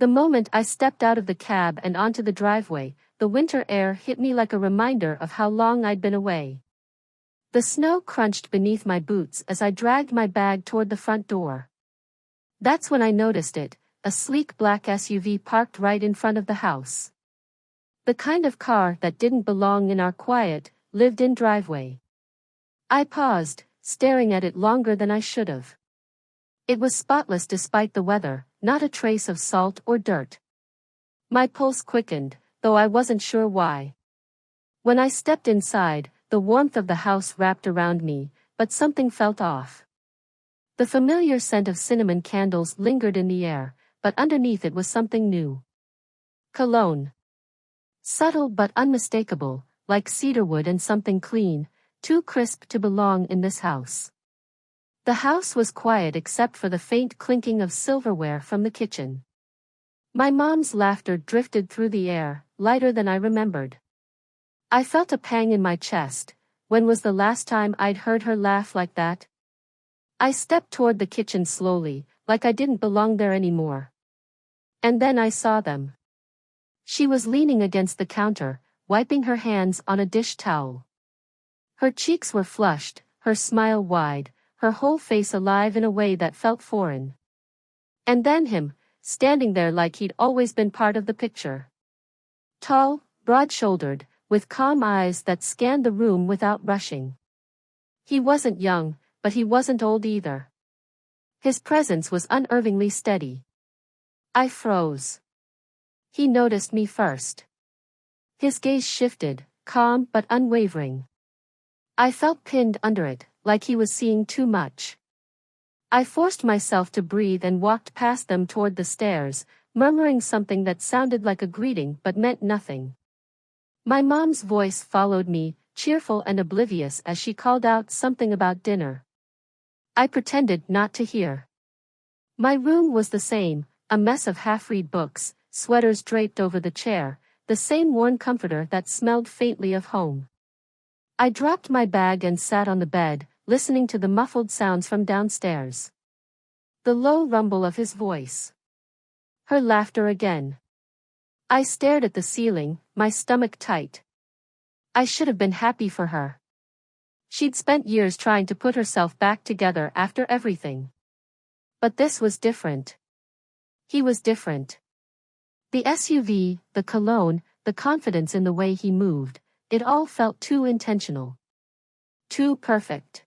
The moment I stepped out of the cab and onto the driveway, the winter air hit me like a reminder of how long I'd been away. The snow crunched beneath my boots as I dragged my bag toward the front door. That's when I noticed it, a sleek black SUV parked right in front of the house. The kind of car that didn't belong in our quiet, lived-in driveway. I paused, staring at it longer than I should have. It was spotless despite the weather, not a trace of salt or dirt. My pulse quickened, though I wasn't sure why. When I stepped inside, the warmth of the house wrapped around me, but something felt off. The familiar scent of cinnamon candles lingered in the air, but underneath it was something new. Cologne. Subtle but unmistakable, like cedarwood and something clean, too crisp to belong in this house. The house was quiet except for the faint clinking of silverware from the kitchen. My mom's laughter drifted through the air, lighter than I remembered. I felt a pang in my chest. When was the last time I'd heard her laugh like that? I stepped toward the kitchen slowly, like I didn't belong there anymore. And then I saw them. She was leaning against the counter, wiping her hands on a dish towel. Her cheeks were flushed, her smile wide, her whole face alive in a way that felt foreign. And then him, standing there like he'd always been part of the picture. Tall, broad-shouldered, with calm eyes that scanned the room without rushing. He wasn't young, but he wasn't old either. His presence was unervingly steady. I froze. He noticed me first. His gaze shifted, calm but unwavering. I felt pinned under it, like he was seeing too much. I forced myself to breathe and walked past them toward the stairs, murmuring something that sounded like a greeting but meant nothing. My mom's voice followed me, cheerful and oblivious as she called out something about dinner. I pretended not to hear. My room was the same, a mess of half-read books, sweaters draped over the chair, the same worn comforter that smelled faintly of home. I dropped my bag and sat on the bed, listening to the muffled sounds from downstairs. The low rumble of his voice. Her laughter again. I stared at the ceiling, my stomach tight. I should have been happy for her. She'd spent years trying to put herself back together after everything. But this was different. He was different. The SUV, the cologne, the confidence in the way he moved, it all felt too intentional. Too perfect.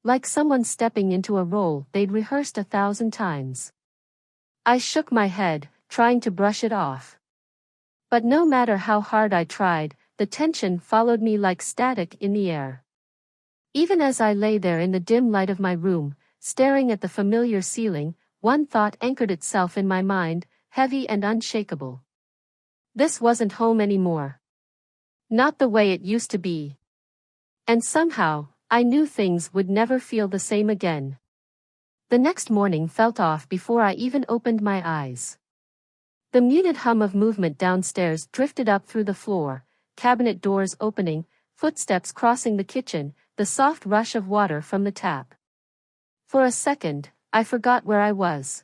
Like someone stepping into a role they'd rehearsed 1,000 times. I shook my head, trying to brush it off. But no matter how hard I tried, the tension followed me like static in the air. Even as I lay there in the dim light of my room, staring at the familiar ceiling, one thought anchored itself in my mind, heavy and unshakable. This wasn't home anymore. Not the way it used to be. And somehow, I knew things would never feel the same again. The next morning felt off before I even opened my eyes. The muted hum of movement downstairs drifted up through the floor, cabinet doors opening, footsteps crossing the kitchen, the soft rush of water from the tap. For a second, I forgot where I was.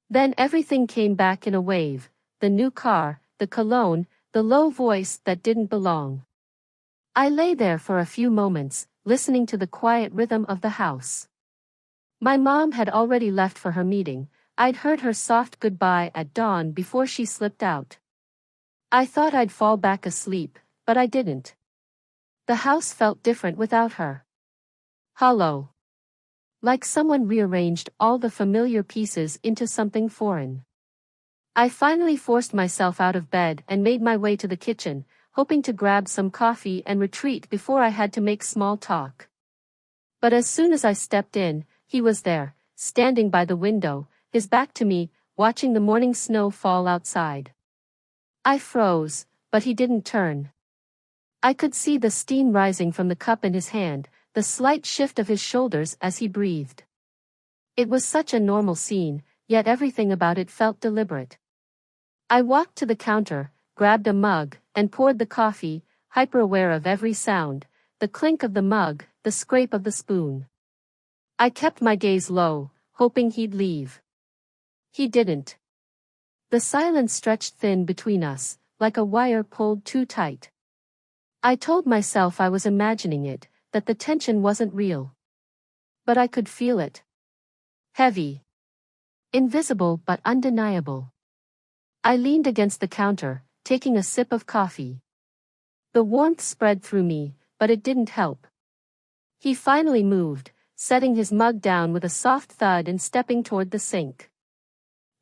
Then everything came back in a wave, the new car, the cologne, the low voice that didn't belong. I lay there for a few moments, listening to the quiet rhythm of the house. My mom had already left for her meeting. I'd heard her soft goodbye at dawn before she slipped out. I thought I'd fall back asleep, but I didn't. The house felt different without her. Hollow. Like someone rearranged all the familiar pieces into something foreign. I finally forced myself out of bed and made my way to the kitchen, hoping to grab some coffee and retreat before I had to make small talk. But as soon as I stepped in, he was there, standing by the window, his back to me, watching the morning snow fall outside. I froze, but he didn't turn. I could see the steam rising from the cup in his hand, the slight shift of his shoulders as he breathed. It was such a normal scene, yet everything about it felt deliberate. I walked to the counter, grabbed a mug, and poured the coffee, hyper-aware of every sound, the clink of the mug, the scrape of the spoon. I kept my gaze low, hoping he'd leave. He didn't. The silence stretched thin between us, like a wire pulled too tight. I told myself I was imagining it, that the tension wasn't real. But I could feel it. Heavy. Invisible but undeniable. I leaned against the counter, taking a sip of coffee. The warmth spread through me, but it didn't help. He finally moved, setting his mug down with a soft thud and stepping toward the sink.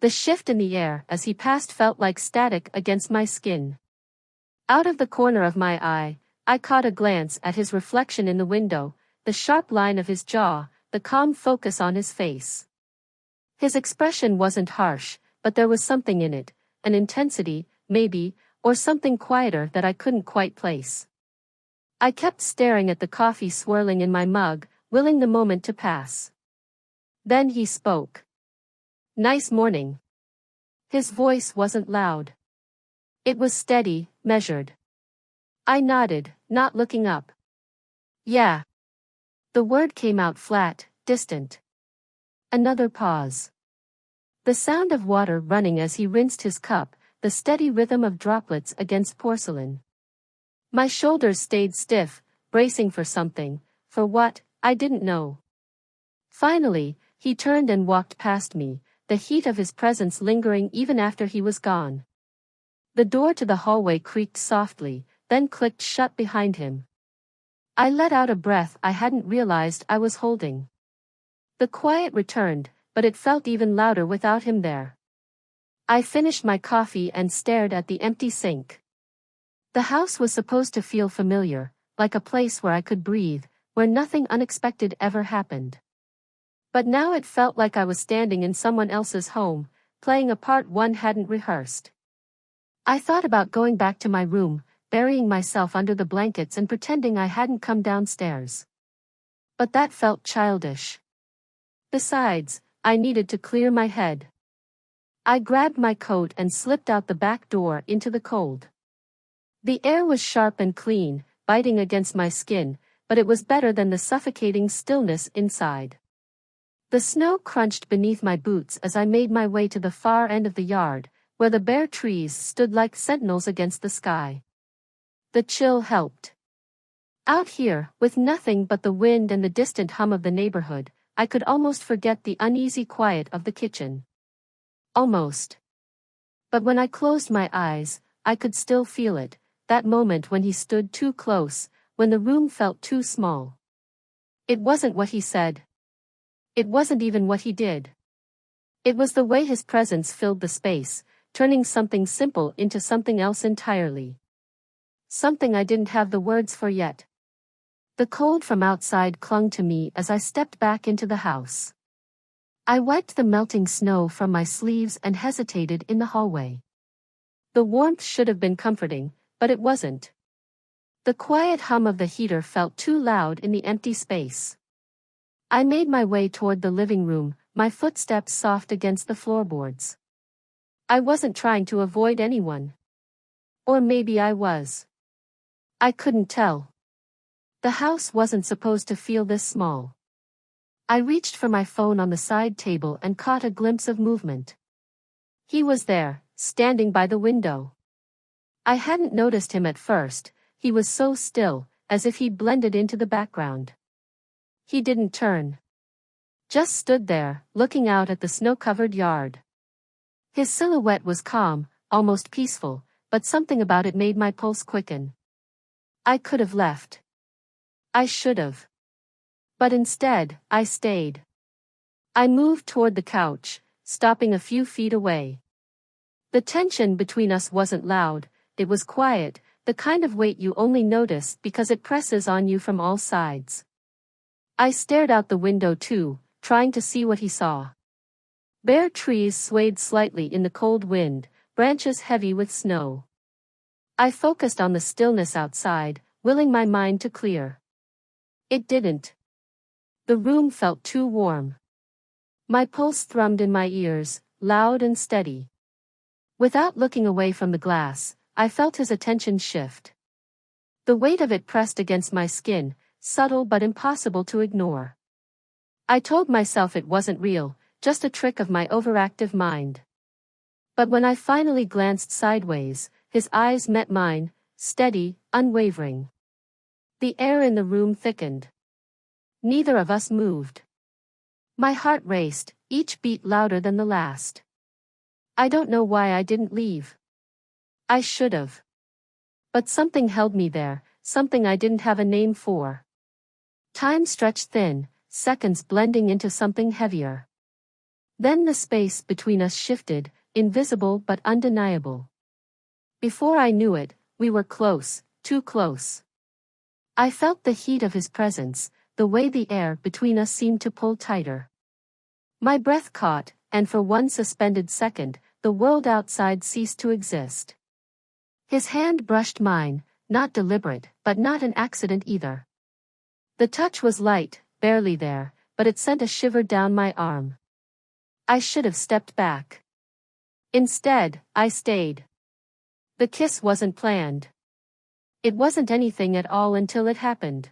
The shift in the air as he passed felt like static against my skin. Out of the corner of my eye, I caught a glance at his reflection in the window, the sharp line of his jaw, the calm focus on his face. His expression wasn't harsh, but there was something in it, an intensity, maybe, or something quieter that I couldn't quite place. I kept staring at the coffee swirling in my mug, willing the moment to pass. Then he spoke. "Nice morning." His voice wasn't loud. It was steady, measured. I nodded, not looking up. "Yeah." The word came out flat, distant. Another pause. The sound of water running as he rinsed his cup, the steady rhythm of droplets against porcelain. My shoulders stayed stiff, bracing for something, for what, I didn't know. Finally, he turned and walked past me, the heat of his presence lingering even after he was gone. The door to the hallway creaked softly, then clicked shut behind him. I let out a breath I hadn't realized I was holding. The quiet returned, but it felt even louder without him there. I finished my coffee and stared at the empty sink. The house was supposed to feel familiar, like a place where I could breathe, where nothing unexpected ever happened. But now it felt like I was standing in someone else's home, playing a part one hadn't rehearsed. I thought about going back to my room, burying myself under the blankets and pretending I hadn't come downstairs. But that felt childish. Besides, I needed to clear my head. I grabbed my coat and slipped out the back door into the cold. The air was sharp and clean, biting against my skin, but it was better than the suffocating stillness inside. The snow crunched beneath my boots as I made my way to the far end of the yard, where the bare trees stood like sentinels against the sky. The chill helped. Out here, with nothing but the wind and the distant hum of the neighborhood, I could almost forget the uneasy quiet of the kitchen. Almost. But when I closed my eyes, I could still feel it, that moment when he stood too close, when the room felt too small. It wasn't what he said. It wasn't even what he did. It was the way his presence filled the space, turning something simple into something else entirely. Something I didn't have the words for yet. The cold from outside clung to me as I stepped back into the house. I wiped the melting snow from my sleeves and hesitated in the hallway. The warmth should have been comforting, but it wasn't. The quiet hum of the heater felt too loud in the empty space. I made my way toward the living room, my footsteps soft against the floorboards. I wasn't trying to avoid anyone. Or maybe I was. I couldn't tell. The house wasn't supposed to feel this small. I reached for my phone on the side table and caught a glimpse of movement. He was there, standing by the window. I hadn't noticed him at first, he was so still, as if he'd blended into the background. He didn't turn. Just stood there, looking out at the snow-covered yard. His silhouette was calm, almost peaceful, but something about it made my pulse quicken. I could have left. I should have. But instead, I stayed. I moved toward the couch, stopping a few feet away. The tension between us wasn't loud, it was quiet, the kind of weight you only notice because it presses on you from all sides. I stared out the window too, trying to see what he saw. Bare trees swayed slightly in the cold wind, branches heavy with snow. I focused on the stillness outside, willing my mind to clear. It didn't. The room felt too warm. My pulse thrummed in my ears, loud and steady. Without looking away from the glass, I felt his attention shift. The weight of it pressed against my skin, subtle but impossible to ignore. I told myself it wasn't real, just a trick of my overactive mind. But when I finally glanced sideways, his eyes met mine, steady, unwavering. The air in the room thickened. Neither of us moved. My heart raced, each beat louder than the last. I don't know why I didn't leave. I should have. But something held me there, something I didn't have a name for. Time stretched thin, seconds blending into something heavier. Then the space between us shifted, invisible but undeniable. Before I knew it, we were close, too close. I felt the heat of his presence, the way the air between us seemed to pull tighter. My breath caught, and for one suspended second, the world outside ceased to exist. His hand brushed mine, not deliberate, but not an accident either. The touch was light, barely there, but it sent a shiver down my arm. I should have stepped back. Instead, I stayed. The kiss wasn't planned. It wasn't anything at all until it happened.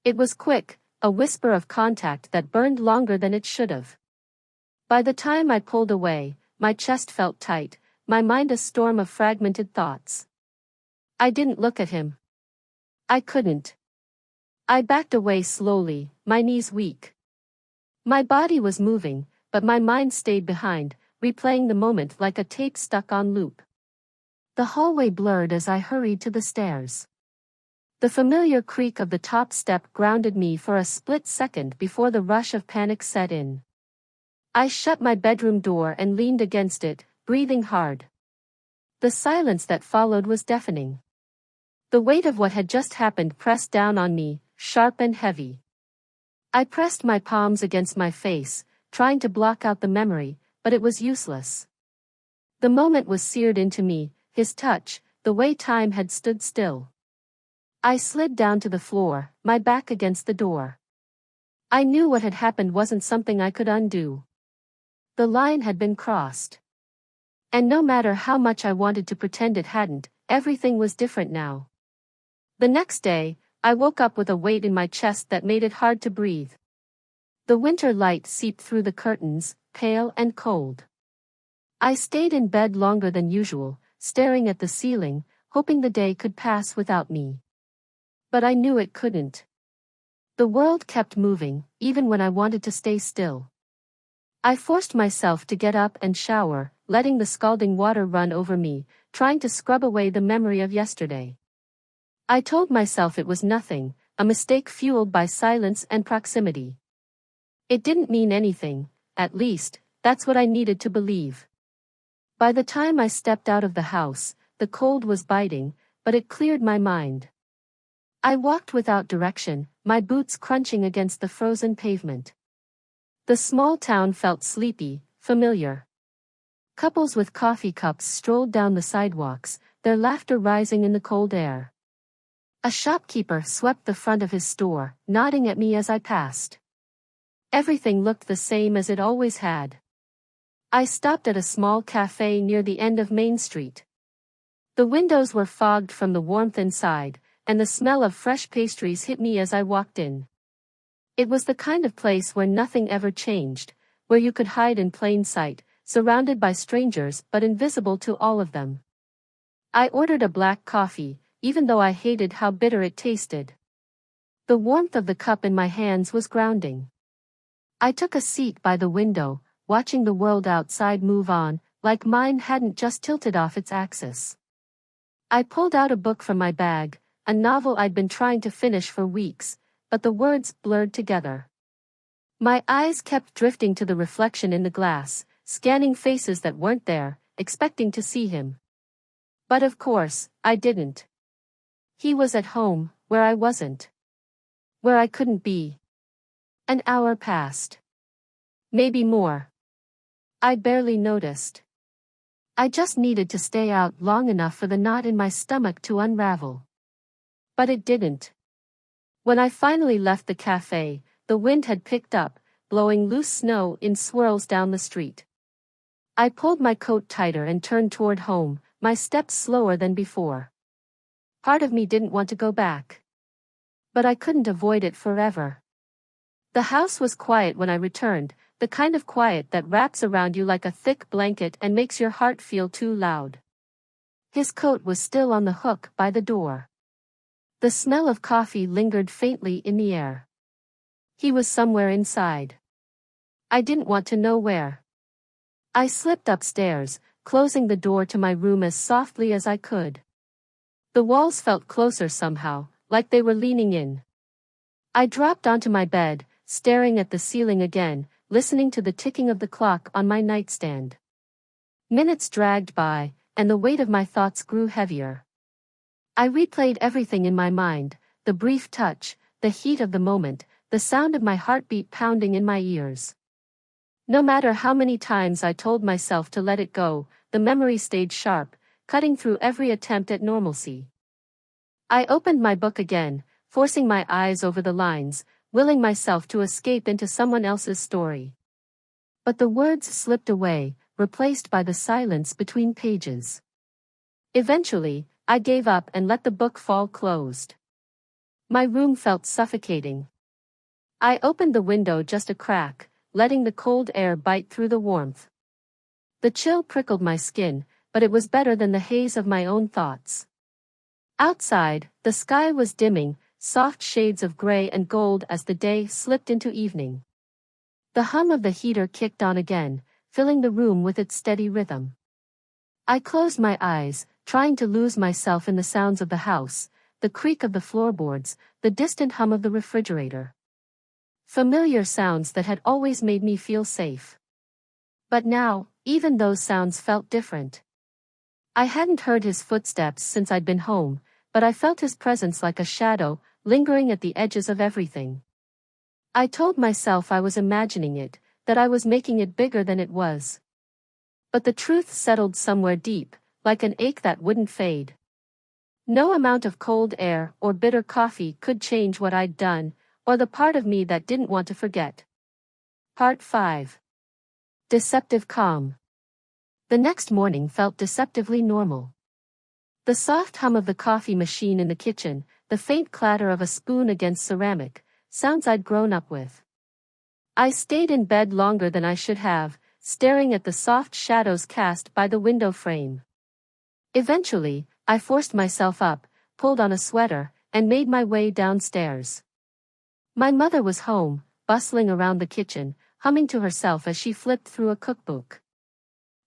It was quick, a whisper of contact that burned longer than it should have. By the time I pulled away, my chest felt tight, my mind a storm of fragmented thoughts. I didn't look at him. I couldn't. I backed away slowly, my knees weak. My body was moving, but my mind stayed behind, replaying the moment like a tape stuck on loop. The hallway blurred as I hurried to the stairs. The familiar creak of the top step grounded me for a split second before the rush of panic set in. I shut my bedroom door and leaned against it, breathing hard. The silence that followed was deafening. The weight of what had just happened pressed down on me, sharp and heavy. I pressed my palms against my face, trying to block out the memory, but it was useless. The moment was seared into me, his touch, the way time had stood still. I slid down to the floor, my back against the door. I knew what had happened wasn't something I could undo. The line had been crossed. And no matter how much I wanted to pretend it hadn't, everything was different now. The next day, I woke up with a weight in my chest that made it hard to breathe. The winter light seeped through the curtains, pale and cold. I stayed in bed longer than usual, staring at the ceiling, hoping the day could pass without me. But I knew it couldn't. The world kept moving, even when I wanted to stay still. I forced myself to get up and shower, letting the scalding water run over me, trying to scrub away the memory of yesterday. I told myself it was nothing, a mistake fueled by silence and proximity. It didn't mean anything, at least, that's what I needed to believe. By the time I stepped out of the house, the cold was biting, but it cleared my mind. I walked without direction, my boots crunching against the frozen pavement. The small town felt sleepy, familiar. Couples with coffee cups strolled down the sidewalks, their laughter rising in the cold air. A shopkeeper swept the front of his store, nodding at me as I passed. Everything looked the same as it always had. I stopped at a small cafe near the end of Main Street. The windows were fogged from the warmth inside, and the smell of fresh pastries hit me as I walked in. It was the kind of place where nothing ever changed, where you could hide in plain sight, surrounded by strangers but invisible to all of them. I ordered a black coffee, even though I hated how bitter it tasted. The warmth of the cup in my hands was grounding. I took a seat by the window, watching the world outside move on, like mine hadn't just tilted off its axis. I pulled out a book from my bag, a novel I'd been trying to finish for weeks, but the words blurred together. My eyes kept drifting to the reflection in the glass, scanning faces that weren't there, expecting to see him. But of course, I didn't. He was at home, where I wasn't. Where I couldn't be. An hour passed. Maybe more. I barely noticed. I just needed to stay out long enough for the knot in my stomach to unravel. But it didn't. When I finally left the cafe, the wind had picked up, blowing loose snow in swirls down the street. I pulled my coat tighter and turned toward home, my steps slower than before. Part of me didn't want to go back. But I couldn't avoid it forever. The house was quiet when I returned, the kind of quiet that wraps around you like a thick blanket and makes your heart feel too loud. His coat was still on the hook by the door. The smell of coffee lingered faintly in the air. He was somewhere inside. I didn't want to know where. I slipped upstairs, closing the door to my room as softly as I could. The walls felt closer somehow, like they were leaning in. I dropped onto my bed, staring at the ceiling again, listening to the ticking of the clock on my nightstand. Minutes dragged by, and the weight of my thoughts grew heavier. I replayed everything in my mind, the brief touch, the heat of the moment, the sound of my heartbeat pounding in my ears. No matter how many times I told myself to let it go, the memory stayed sharp, cutting through every attempt at normalcy. I opened my book again, forcing my eyes over the lines, willing myself to escape into someone else's story. But the words slipped away, replaced by the silence between pages. Eventually, I gave up and let the book fall closed. My room felt suffocating. I opened the window just a crack, letting the cold air bite through the warmth. The chill prickled my skin, but it was better than the haze of my own thoughts. Outside, the sky was dimming, soft shades of gray and gold as the day slipped into evening. The hum of the heater kicked on again, filling the room with its steady rhythm. I closed my eyes, trying to lose myself in the sounds of the house, the creak of the floorboards, the distant hum of the refrigerator. Familiar sounds that had always made me feel safe. But now, even those sounds felt different. I hadn't heard his footsteps since I'd been home, but I felt his presence like a shadow, lingering at the edges of everything. I told myself I was imagining it, that I was making it bigger than it was. But the truth settled somewhere deep, like an ache that wouldn't fade. No amount of cold air or bitter coffee could change what I'd done, or the part of me that didn't want to forget. Part 5. Deceptive calm. The next morning felt deceptively normal. The soft hum of the coffee machine in the kitchen, the faint clatter of a spoon against ceramic, sounds I'd grown up with. I stayed in bed longer than I should have, staring at the soft shadows cast by the window frame. Eventually, I forced myself up, pulled on a sweater, and made my way downstairs. My mother was home, bustling around the kitchen, humming to herself as she flipped through a cookbook.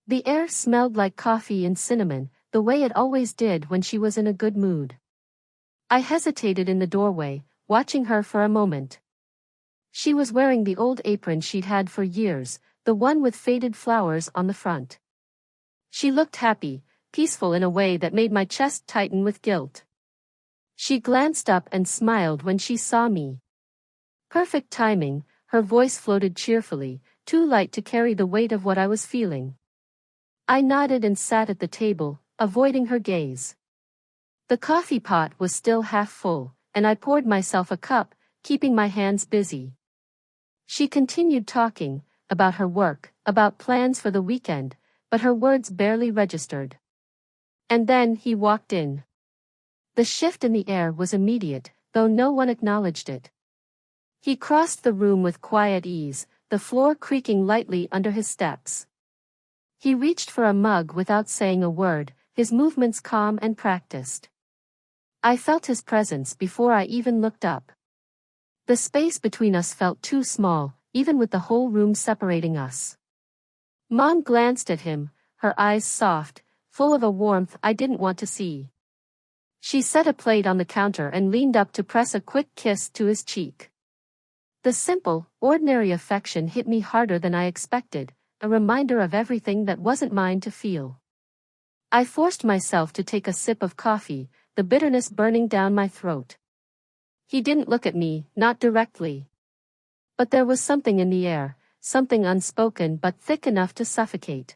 The air smelled like coffee and cinnamon, the way it always did when she was in a good mood. I hesitated in the doorway, watching her for a moment. She was wearing the old apron she'd had for years, the one with faded flowers on the front. She looked happy, peaceful in a way that made my chest tighten with guilt. She glanced up and smiled when she saw me. Perfect timing, her voice floated cheerfully, too light to carry the weight of what I was feeling. I nodded and sat at the table, avoiding her gaze. The coffee pot was still half full, and I poured myself a cup, keeping my hands busy. She continued talking, about her work, about plans for the weekend, but her words barely registered. And then he walked in. The shift in the air was immediate, though no one acknowledged it. He crossed the room with quiet ease, the floor creaking lightly under his steps. He reached for a mug without saying a word, his movements calm and practiced. I felt his presence before I even looked up. The space between us felt too small, even with the whole room separating us. Mom glanced at him, her eyes soft, full of a warmth I didn't want to see. She set a plate on the counter and leaned up to press a quick kiss to his cheek. The simple, ordinary affection hit me harder than I expected, a reminder of everything that wasn't mine to feel. I forced myself to take a sip of coffee, the bitterness burning down my throat. He didn't look at me, not directly. But there was something in the air, something unspoken but thick enough to suffocate.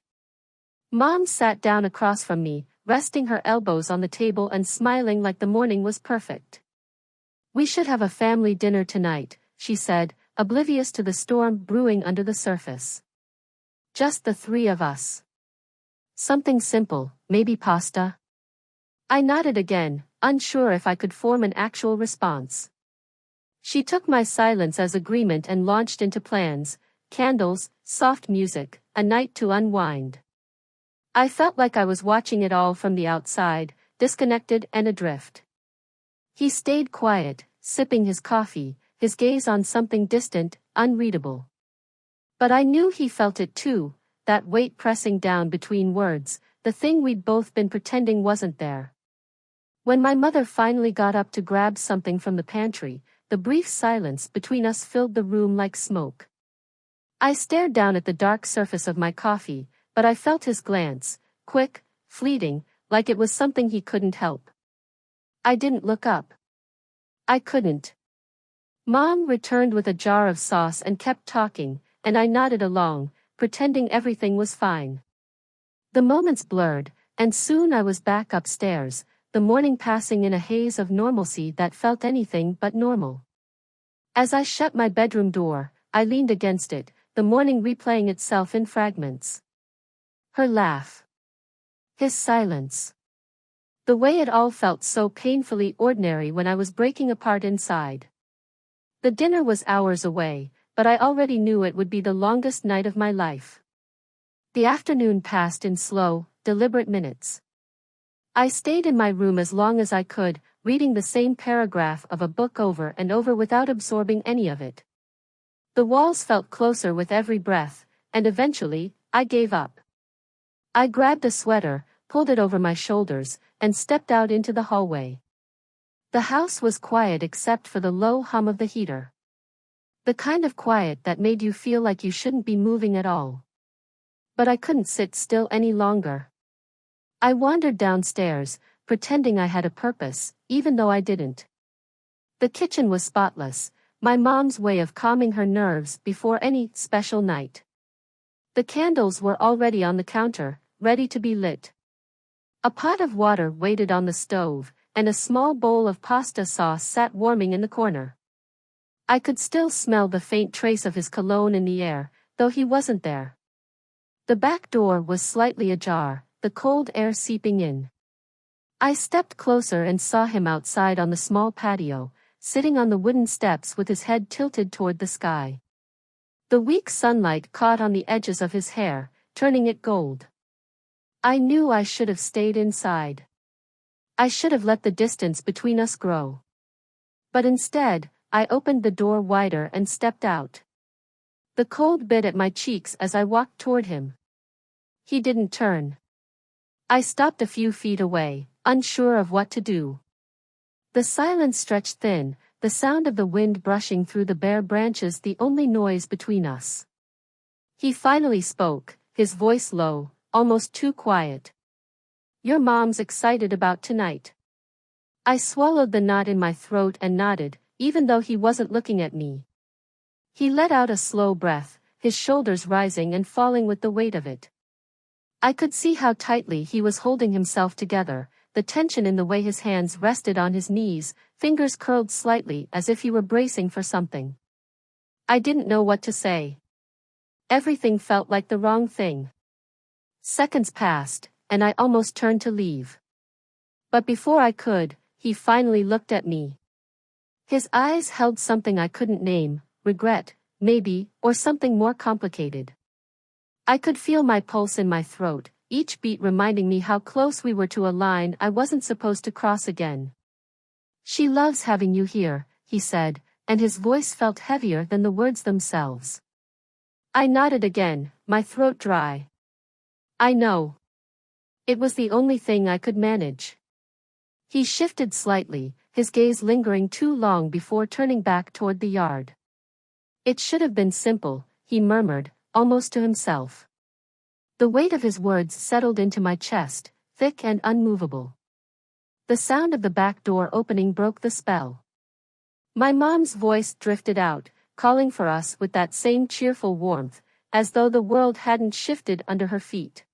Mom sat down across from me, resting her elbows on the table and smiling like the morning was perfect. "We should have a family dinner tonight," she said, oblivious to the storm brewing under the surface. "Just the three of us. Something simple, maybe pasta?" I nodded again, unsure if I could form an actual response. She took my silence as agreement and launched into plans, candles, soft music, a night to unwind. I felt like I was watching it all from the outside, disconnected and adrift. He stayed quiet, sipping his coffee, his gaze on something distant, unreadable. But I knew he felt it too, that weight pressing down between words, the thing we'd both been pretending wasn't there. When my mother finally got up to grab something from the pantry, the brief silence between us filled the room like smoke. I stared down at the dark surface of my coffee, but I felt his glance, quick, fleeting, like it was something he couldn't help. I didn't look up. I couldn't. Mom returned with a jar of sauce and kept talking, and I nodded along, pretending everything was fine. The moments blurred, and soon I was back upstairs, the morning passing in a haze of normalcy that felt anything but normal. As I shut my bedroom door, I leaned against it, the morning replaying itself in fragments. Her laugh. His silence. The way it all felt so painfully ordinary when I was breaking apart inside. The dinner was hours away, but I already knew it would be the longest night of my life. The afternoon passed in slow, deliberate minutes. I stayed in my room as long as I could, reading the same paragraph of a book over and over without absorbing any of it. The walls felt closer with every breath, and eventually, I gave up. I grabbed a sweater, pulled it over my shoulders, and stepped out into the hallway. The house was quiet except for the low hum of the heater. The kind of quiet that made you feel like you shouldn't be moving at all. But I couldn't sit still any longer. I wandered downstairs, pretending I had a purpose, even though I didn't. The kitchen was spotless, my mom's way of calming her nerves before any special night. The candles were already on the counter, ready to be lit. A pot of water waited on the stove, and a small bowl of pasta sauce sat warming in the corner. I could still smell the faint trace of his cologne in the air, though he wasn't there. The back door was slightly ajar, the cold air seeping in. I stepped closer and saw him outside on the small patio, sitting on the wooden steps with his head tilted toward the sky. The weak sunlight caught on the edges of his hair, turning it gold. I knew I should have stayed inside. I should have let the distance between us grow. But instead, I opened the door wider and stepped out. The cold bit at my cheeks as I walked toward him. He didn't turn. I stopped a few feet away, unsure of what to do. The silence stretched thin, the sound of the wind brushing through the bare branches the only noise between us. He finally spoke, his voice low, almost too quiet. "Your mom's excited about tonight." I swallowed the knot in my throat and nodded, even though he wasn't looking at me. He let out a slow breath, his shoulders rising and falling with the weight of it. I could see how tightly he was holding himself together, the tension in the way his hands rested on his knees, fingers curled slightly as if he were bracing for something. I didn't know what to say. Everything felt like the wrong thing. Seconds passed, and I almost turned to leave. But before I could, he finally looked at me. His eyes held something I couldn't name, regret, maybe, or something more complicated. I could feel my pulse in my throat, each beat reminding me how close we were to a line I wasn't supposed to cross again. "She loves having you here," he said, and his voice felt heavier than the words themselves. I nodded again, my throat dry. "I know." It was the only thing I could manage. He shifted slightly, his gaze lingering too long before turning back toward the yard. "It should have been simple," he murmured, almost to himself. The weight of his words settled into my chest, thick and unmovable. The sound of the back door opening broke the spell. My mom's voice drifted out, calling for us with that same cheerful warmth, as though the world hadn't shifted under her feet.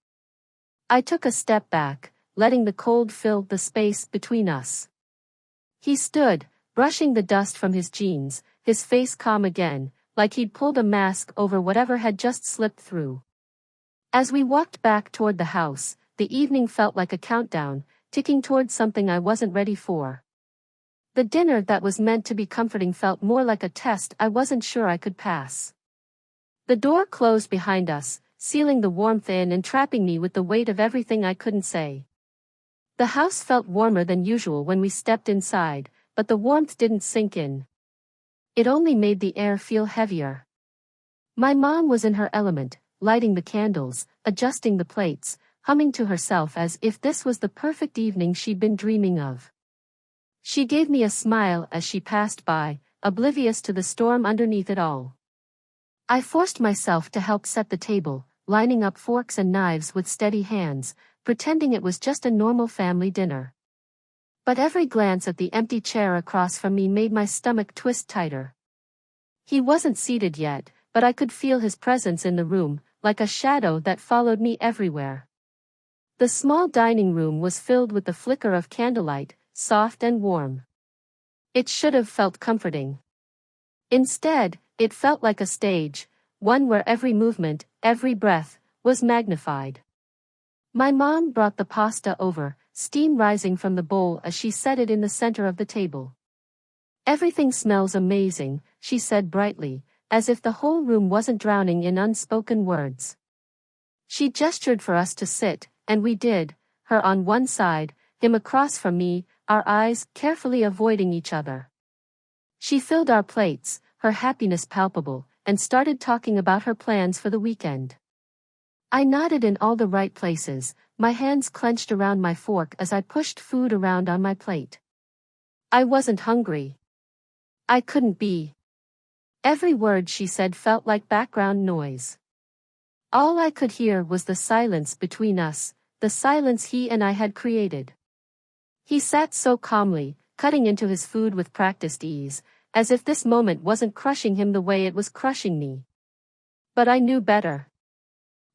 I took a step back, letting the cold fill the space between us. He stood, brushing the dust from his jeans, his face calm again, like he'd pulled a mask over whatever had just slipped through. As we walked back toward the house, the evening felt like a countdown, ticking toward something I wasn't ready for. The dinner that was meant to be comforting felt more like a test I wasn't sure I could pass. The door closed behind us, sealing the warmth in and trapping me with the weight of everything I couldn't say. The house felt warmer than usual when we stepped inside, but the warmth didn't sink in. It only made the air feel heavier. My mom was in her element, lighting the candles, adjusting the plates, humming to herself as if this was the perfect evening she'd been dreaming of. She gave me a smile as she passed by, oblivious to the storm underneath it all. I forced myself to help set the table, lining up forks and knives with steady hands, pretending it was just a normal family dinner. But every glance at the empty chair across from me made my stomach twist tighter. He wasn't seated yet, but I could feel his presence in the room, like a shadow that followed me everywhere. The small dining room was filled with the flicker of candlelight, soft and warm. It should have felt comforting. Instead, it felt like a stage, one where every movement, every breath, was magnified. My mom brought the pasta over, steam rising from the bowl as she set it in the center of the table. "Everything smells amazing," she said brightly, as if the whole room wasn't drowning in unspoken words. She gestured for us to sit, and we did, her on one side, him across from me, our eyes carefully avoiding each other. She filled our plates, her happiness palpable, and started talking about her plans for the weekend. I nodded in all the right places, my hands clenched around my fork as I pushed food around on my plate. I wasn't hungry. I couldn't be. Every word she said felt like background noise. All I could hear was the silence between us, the silence he and I had created. He sat so calmly, cutting into his food with practiced ease, as if this moment wasn't crushing him the way it was crushing me. But I knew better.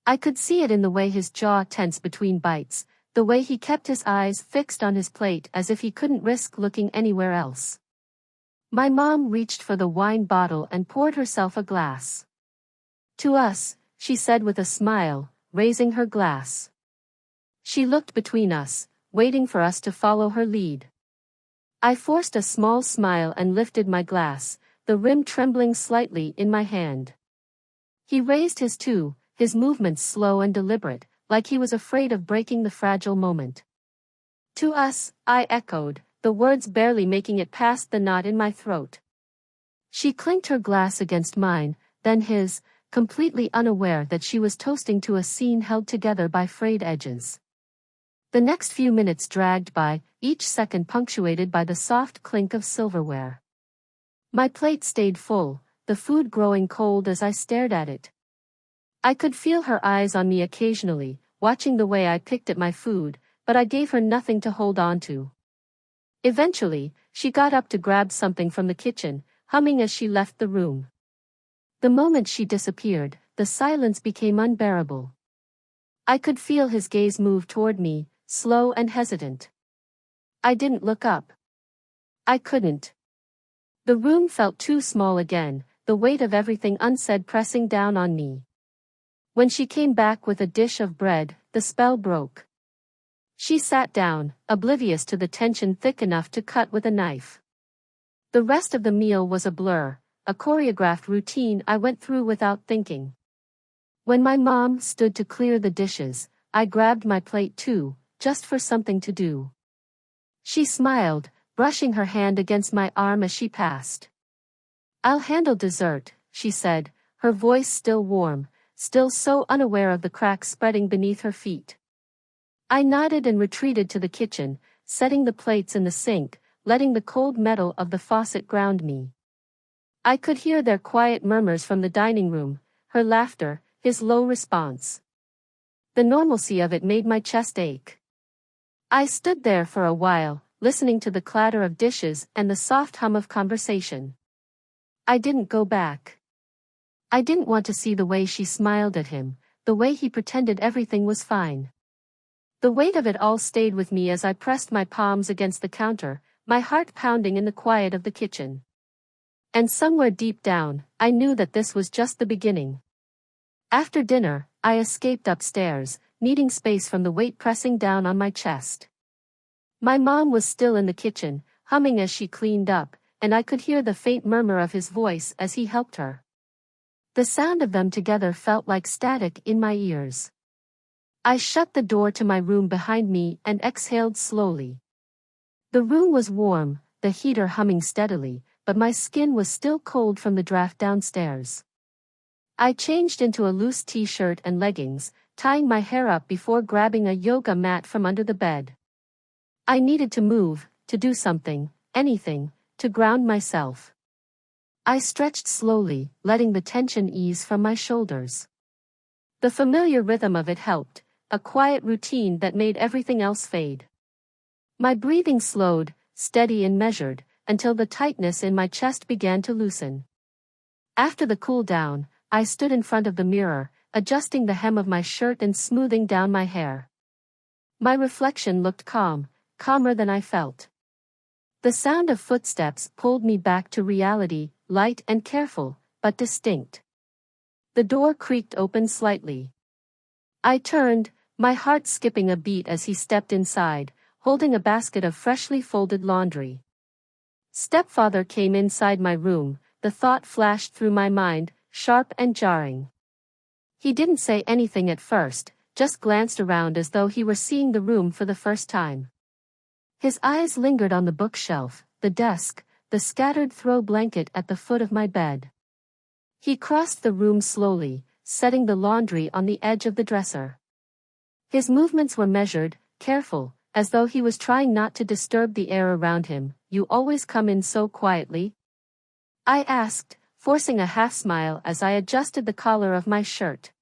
I could see it in the way his jaw tensed between bites, the way he kept his eyes fixed on his plate as if he couldn't risk looking anywhere else. My mom reached for the wine bottle and poured herself a glass. "To us," she said with a smile, raising her glass. She looked between us, waiting for us to follow her lead. I forced a small smile and lifted my glass, the rim trembling slightly in my hand. He raised his too, his movements slow and deliberate, like he was afraid of breaking the fragile moment. "To us," I echoed, the words barely making it past the knot in my throat. She clinked her glass against mine, then his, completely unaware that she was toasting to a scene held together by frayed edges. The next few minutes dragged by, each second punctuated by the soft clink of silverware. My plate stayed full, the food growing cold as I stared at it. I could feel her eyes on me occasionally, watching the way I picked at my food, but I gave her nothing to hold on to. Eventually, she got up to grab something from the kitchen, humming as she left the room. The moment she disappeared, the silence became unbearable. I could feel his gaze move toward me, slow and hesitant. I didn't look up. I couldn't. The room felt too small again, the weight of everything unsaid pressing down on me. When she came back with a dish of bread, the spell broke. She sat down, oblivious to the tension thick enough to cut with a knife. The rest of the meal was a blur, a choreographed routine I went through without thinking. When my mom stood to clear the dishes, I grabbed my plate too, just for something to do. She smiled, brushing her hand against my arm as she passed. "I'll handle dessert," she said, her voice still warm, still so unaware of the cracks spreading beneath her feet. I nodded and retreated to the kitchen, setting the plates in the sink, letting the cold metal of the faucet ground me. I could hear their quiet murmurs from the dining room, her laughter, his low response. The normalcy of it made my chest ache. I stood there for a while, listening to the clatter of dishes and the soft hum of conversation. I didn't go back. I didn't want to see the way she smiled at him, the way he pretended everything was fine. The weight of it all stayed with me as I pressed my palms against the counter, my heart pounding in the quiet of the kitchen. And somewhere deep down, I knew that this was just the beginning. After dinner, I escaped upstairs, needing space from the weight pressing down on my chest. My mom was still in the kitchen, humming as she cleaned up, and I could hear the faint murmur of his voice as he helped her. The sound of them together felt like static in my ears. I shut the door to my room behind me and exhaled slowly. The room was warm, the heater humming steadily, but my skin was still cold from the draft downstairs. I changed into a loose t-shirt and leggings, tying my hair up before grabbing a yoga mat from under the bed. I needed to move, to do something, anything, to ground myself. I stretched slowly, letting the tension ease from my shoulders. The familiar rhythm of it helped, a quiet routine that made everything else fade. My breathing slowed, steady and measured, until the tightness in my chest began to loosen. After the cool down, I stood in front of the mirror, adjusting the hem of my shirt and smoothing down my hair. My reflection looked calm, calmer than I felt. The sound of footsteps pulled me back to reality, light and careful, but distinct. The door creaked open slightly. I turned, my heart skipping a beat as he stepped inside, holding a basket of freshly folded laundry. Stepfather came inside my room, the thought flashed through my mind, sharp and jarring. He didn't say anything at first, just glanced around as though he were seeing the room for the first time. His eyes lingered on the bookshelf, the desk, the scattered throw blanket at the foot of my bed. He crossed the room slowly, setting the laundry on the edge of the dresser. His movements were measured, careful, as though he was trying not to disturb the air around him. "You always come in so quietly?" I asked, forcing a half-smile as I adjusted the collar of my shirt.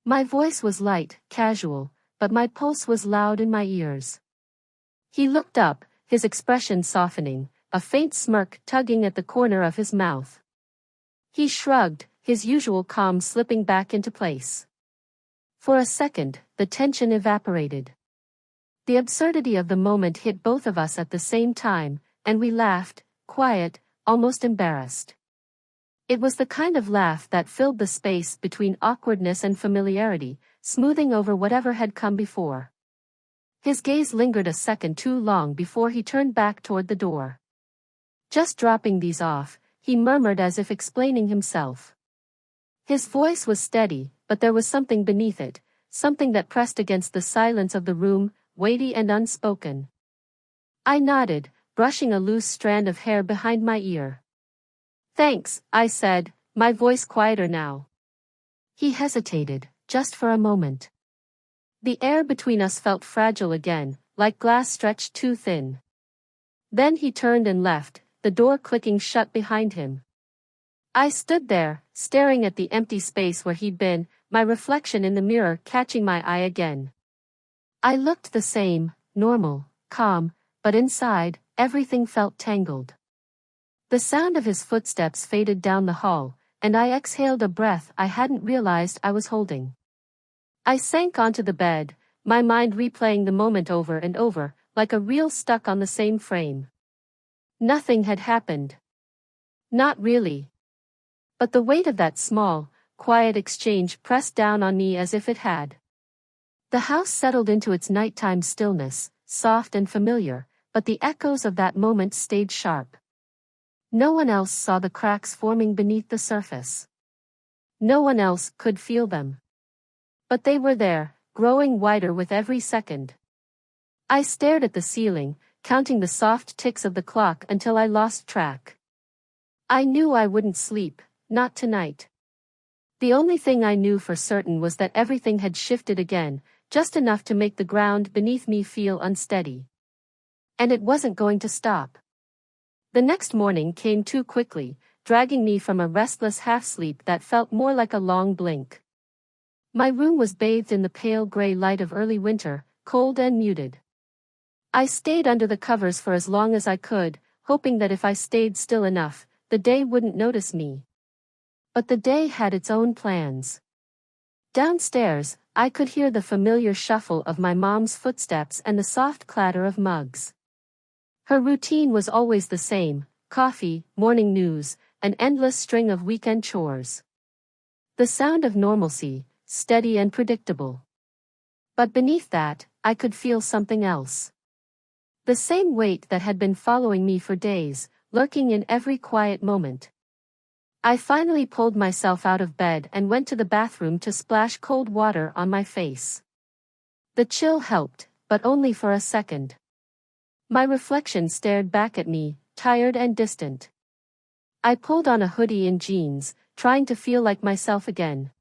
My voice was light, casual, but my pulse was loud in my ears. He looked up, his expression softening, a faint smirk tugging at the corner of his mouth. He shrugged, his usual calm slipping back into place. For a second, the tension evaporated. The absurdity of the moment hit both of us at the same time, and we laughed, quiet, almost embarrassed. It was the kind of laugh that filled the space between awkwardness and familiarity, smoothing over whatever had come before. His gaze lingered a second too long before he turned back toward the door. "Just dropping these off," he murmured as if explaining himself. His voice was steady, but there was something beneath it, something that pressed against the silence of the room, weighty and unspoken. I nodded, brushing a loose strand of hair behind my ear. "Thanks," I said, my voice quieter now. He hesitated, just for a moment. The air between us felt fragile again, like glass stretched too thin. Then he turned and left, the door clicking shut behind him. I stood there, staring at the empty space where he'd been, my reflection in the mirror catching my eye again. I looked the same, normal, calm, but inside, everything felt tangled. The sound of his footsteps faded down the hall, and I exhaled a breath I hadn't realized I was holding. I sank onto the bed, my mind replaying the moment over and over, like a reel stuck on the same frame. Nothing had happened. Not really. But the weight of that small, quiet exchange pressed down on me as if it had. The house settled into its nighttime stillness, soft and familiar, but the echoes of that moment stayed sharp. No one else saw the cracks forming beneath the surface. No one else could feel them. But they were there, growing wider with every second. I stared at the ceiling, counting the soft ticks of the clock until I lost track. I knew I wouldn't sleep, not tonight. The only thing I knew for certain was that everything had shifted again, just enough to make the ground beneath me feel unsteady. And it wasn't going to stop. The next morning came too quickly, dragging me from a restless half-sleep that felt more like a long blink. My room was bathed in the pale gray light of early winter, cold and muted. I stayed under the covers for as long as I could, hoping that if I stayed still enough, the day wouldn't notice me. But the day had its own plans. Downstairs, I could hear the familiar shuffle of my mom's footsteps and the soft clatter of mugs. Her routine was always the same: coffee, morning news, an endless string of weekend chores. The sound of normalcy, steady and predictable. But beneath that, I could feel something else. The same weight that had been following me for days, lurking in every quiet moment. I finally pulled myself out of bed and went to the bathroom to splash cold water on my face. The chill helped, but only for a second. My reflection stared back at me, tired and distant. I pulled on a hoodie and jeans, trying to feel like myself again.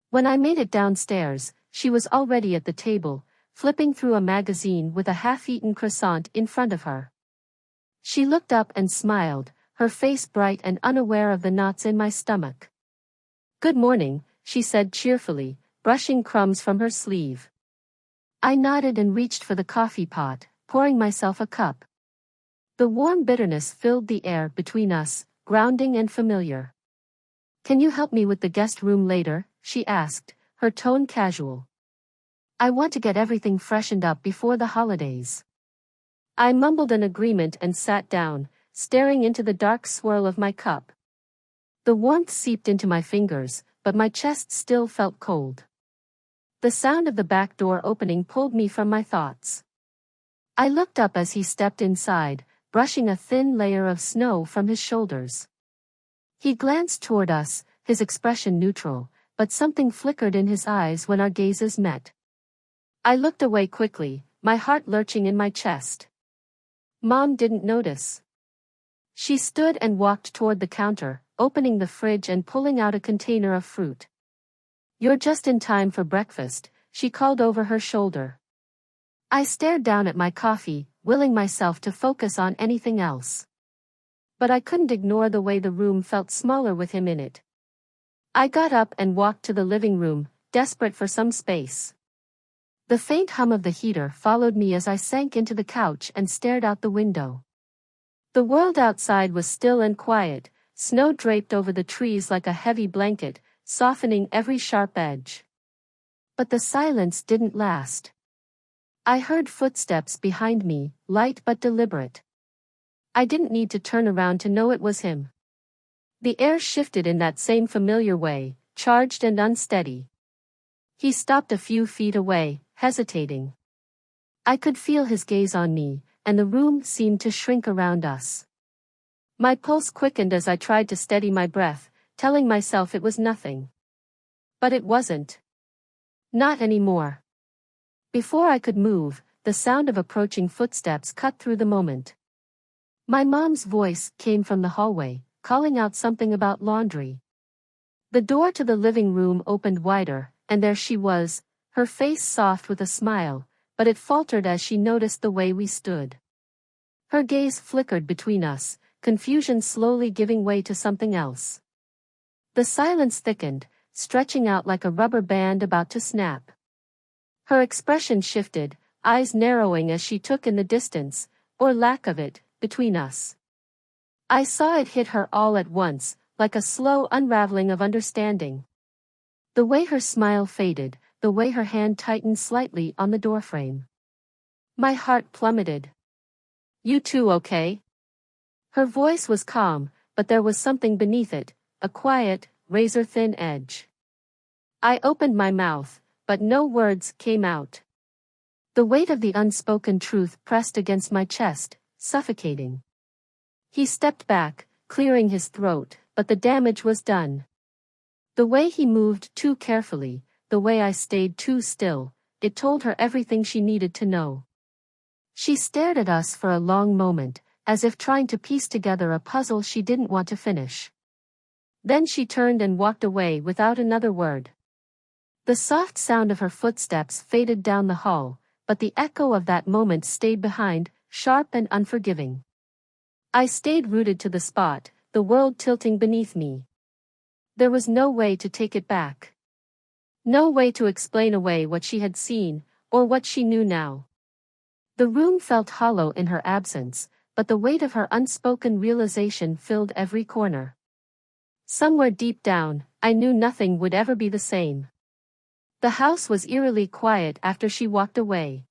When I made it downstairs, she was already at the table, flipping through a magazine with a half-eaten croissant in front of her. She looked up and smiled, her face bright and unaware of the knots in my stomach. "Good morning," she said cheerfully, brushing crumbs from her sleeve. I nodded and reached for the coffee pot, pouring myself a cup. The warm bitterness filled the air between us, grounding and familiar. "Can you help me with the guest room later?" she asked, her tone casual. "I want to get everything freshened up before the holidays." I mumbled an agreement and sat down, staring into the dark swirl of my cup. The warmth seeped into my fingers, but my chest still felt cold. The sound of the back door opening pulled me from my thoughts. I looked up as he stepped inside, brushing a thin layer of snow from his shoulders. He glanced toward us, his expression neutral, but something flickered in his eyes when our gazes met. I looked away quickly, my heart lurching in my chest. Mom didn't notice. She stood and walked toward the counter, opening the fridge and pulling out a container of fruit. "You're just in time for breakfast," she called over her shoulder. I stared down at my coffee, willing myself to focus on anything else. But I couldn't ignore the way the room felt smaller with him in it. I got up and walked to the living room, desperate for some space. The faint hum of the heater followed me as I sank into the couch and stared out the window. The world outside was still and quiet, snow draped over the trees like a heavy blanket, softening every sharp edge. But the silence didn't last. I heard footsteps behind me, light but deliberate. I didn't need to turn around to know it was him. The air shifted in that same familiar way, charged and unsteady. He stopped a few feet away, hesitating. I could feel his gaze on me, and the room seemed to shrink around us. My pulse quickened as I tried to steady my breath, telling myself it was nothing. But it wasn't. Not anymore. Before I could move, the sound of approaching footsteps cut through the moment. My mom's voice came from the hallway, calling out something about laundry. The door to the living room opened wider, and there she was, her face soft with a smile, but it faltered as she noticed the way we stood. Her gaze flickered between us, confusion slowly giving way to something else. The silence thickened, stretching out like a rubber band about to snap. Her expression shifted, eyes narrowing as she took in the distance, or lack of it, between us. I saw it hit her all at once, like a slow unraveling of understanding. The way her smile faded, the way her hand tightened slightly on the doorframe. My heart plummeted. "You two okay?" Her voice was calm, but there was something beneath it, a quiet, razor-thin edge. I opened my mouth, but no words came out. The weight of the unspoken truth pressed against my chest, suffocating. He stepped back, clearing his throat, but the damage was done. The way he moved too carefully, the way I stayed too still, it told her everything she needed to know. She stared at us for a long moment, as if trying to piece together a puzzle she didn't want to finish. Then she turned and walked away without another word. The soft sound of her footsteps faded down the hall, but the echo of that moment stayed behind, sharp and unforgiving. I stayed rooted to the spot, the world tilting beneath me. There was no way to take it back. No way to explain away what she had seen, or what she knew now. The room felt hollow in her absence, but the weight of her unspoken realization filled every corner. Somewhere deep down, I knew nothing would ever be the same. The house was eerily quiet after she walked away.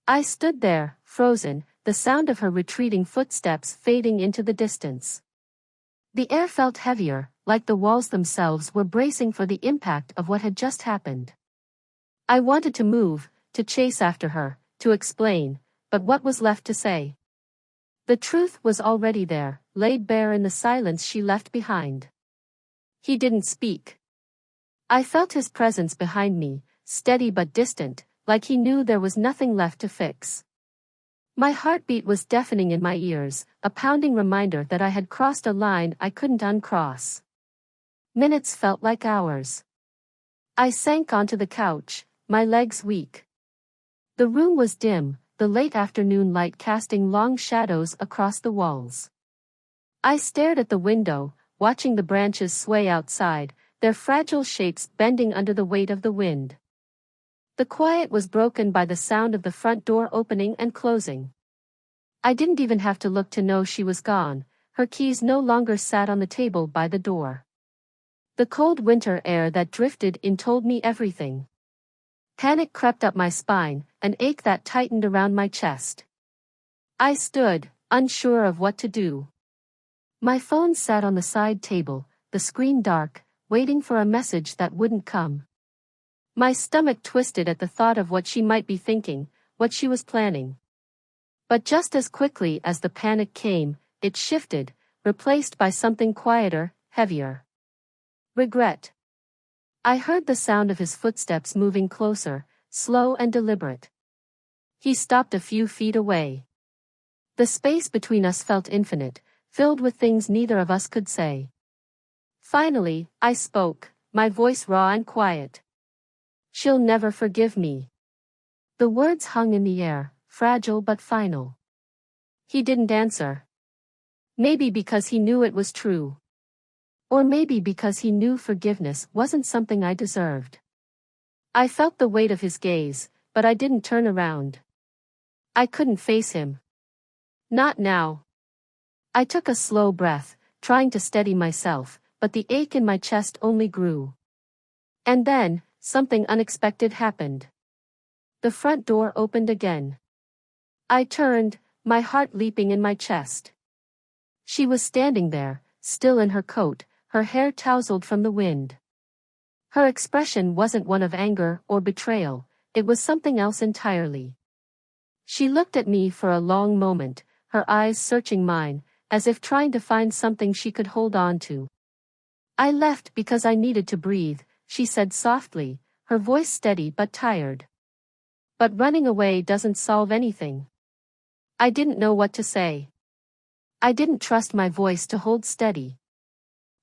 I stood there, frozen, the sound of her retreating footsteps fading into the distance. The air felt heavier, like the walls themselves were bracing for the impact of what had just happened. I wanted to move, to chase after her, to explain, but what was left to say? The truth was already there, laid bare in the silence she left behind. He didn't speak. I felt his presence behind me, steady but distant, like he knew there was nothing left to fix. My heartbeat was deafening in my ears, a pounding reminder that I had crossed a line I couldn't uncross. Minutes felt like hours. I sank onto the couch, my legs weak. The room was dim, the late afternoon light casting long shadows across the walls. I stared at the window, watching the branches sway outside, their fragile shapes bending under the weight of the wind. The quiet was broken by the sound of the front door opening and closing. I didn't even have to look to know she was gone. Her keys no longer sat on the table by the door. The cold winter air that drifted in told me everything. Panic crept up my spine, an ache that tightened around my chest. I stood, unsure of what to do. My phone sat on the side table, the screen dark, waiting for a message that wouldn't come. My stomach twisted at the thought of what she might be thinking, what she was planning. But just as quickly as the panic came, it shifted, replaced by something quieter, heavier. Regret. I heard the sound of his footsteps moving closer, slow and deliberate. He stopped a few feet away. The space between us felt infinite, filled with things neither of us could say. Finally, I spoke, my voice raw and quiet. "She'll never forgive me." The words hung in the air, fragile but final. He didn't answer. Maybe because he knew it was true. Or maybe because he knew forgiveness wasn't something I deserved. I felt the weight of his gaze, but I didn't turn around. I couldn't face him. Not now. I took a slow breath, trying to steady myself, but the ache in my chest only grew. And then, something unexpected happened. The front door opened again. I turned, my heart leaping in my chest. She was standing there, still in her coat, her hair tousled from the wind. Her expression wasn't one of anger or betrayal, it was something else entirely. She looked at me for a long moment, her eyes searching mine, as if trying to find something she could hold on to. "I left because I needed to breathe," she said softly, her voice steady but tired. "But running away doesn't solve anything." I didn't know what to say. I didn't trust my voice to hold steady.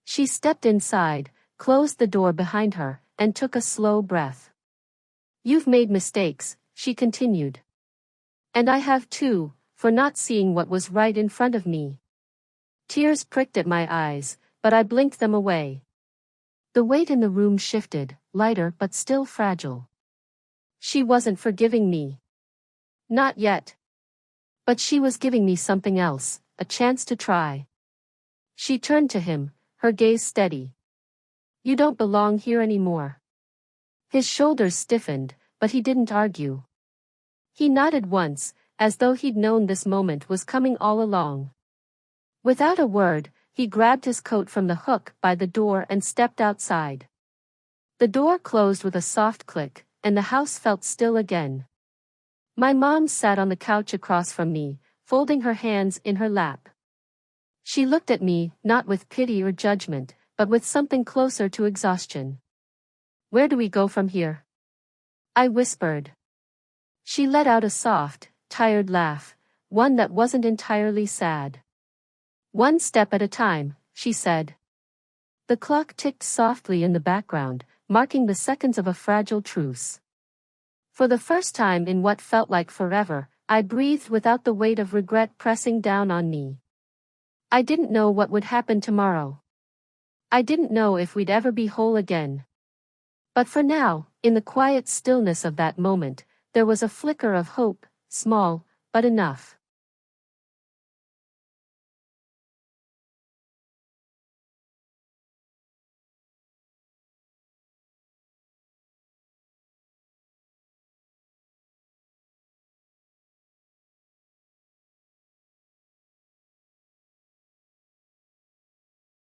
She stepped inside, closed the door behind her, and took a slow breath. "You've made mistakes," she continued. "And I have too, for not seeing what was right in front of me." Tears pricked at my eyes, but I blinked them away. The weight in the room shifted, lighter but still fragile. She wasn't forgiving me. Not yet. But she was giving me something else, a chance to try. She turned to him, her gaze steady. "You don't belong here anymore." His shoulders stiffened, but he didn't argue. He nodded once, as though he'd known this moment was coming all along. Without a word, he grabbed his coat from the hook by the door and stepped outside. The door closed with a soft click, and the house felt still again. My mom sat on the couch across from me, folding her hands in her lap. She looked at me, not with pity or judgment, but with something closer to exhaustion. "Where do we go from here?" I whispered. She let out a soft, tired laugh, one that wasn't entirely sad. "One step at a time," she said. The clock ticked softly in the background, marking the seconds of a fragile truce. For the first time in what felt like forever, I breathed without the weight of regret pressing down on me. I didn't know what would happen tomorrow. I didn't know if we'd ever be whole again. But for now, in the quiet stillness of that moment, there was a flicker of hope, small, but enough.